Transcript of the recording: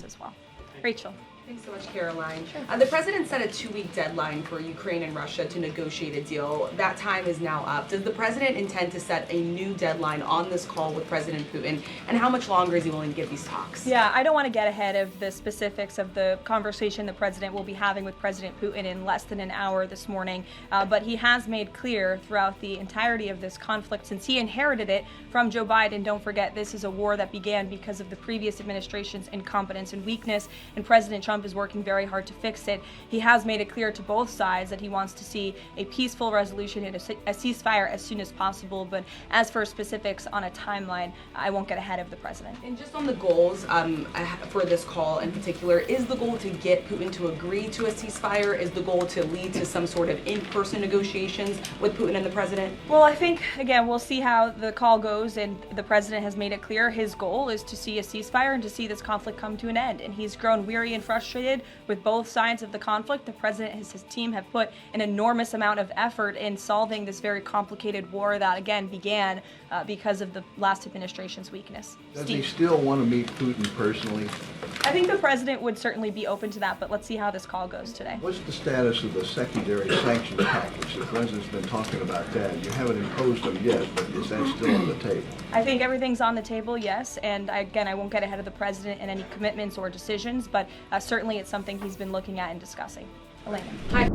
as well. Rachel. Thanks so much, Caroline. The president set a 2-week deadline for Ukraine and Russia to negotiate a deal. That time is now up. Does the president intend to set a new deadline on this call with President Putin? And how much longer is he willing to give these talks? Yeah, I don't want to get ahead of the specifics of the conversation the president will be having with President Putin in less than an hour this morning. But he has made clear throughout the entirety of this conflict, since he inherited it from Joe Biden. Don't forget, this is a war that began because of the previous administration's incompetence and weakness, and President Trump is working very hard to fix it. He has made it clear to both sides that he wants to see a peaceful resolution and a ceasefire as soon as possible. But as for specifics on a timeline, I won't get ahead of the president. And just on the goals for this call in particular, is the goal to get Putin to agree to a ceasefire? Is the goal to lead to some sort of in-person negotiations with Putin and the president? Well, I think, again, we'll see how the call goes, and the president has made it clear his goal is to see a ceasefire and to see this conflict come to an end. And he's grown weary and frustrated with both sides of the conflict. The president and his team have put an enormous amount of effort in solving this very complicated war that, again, began because of the last administration's weakness. Does he still want to meet Putin personally? I think the president would certainly be open to that, but let's see how this call goes today. What's the status of the secondary sanctions package? The president's been talking about that. You haven't imposed them yet, but is that still on the table? I think everything's on the table, yes, and again, I won't get ahead of the president in any commitments or decisions, but certainly it's something he's been looking at and discussing. Elena. Hi.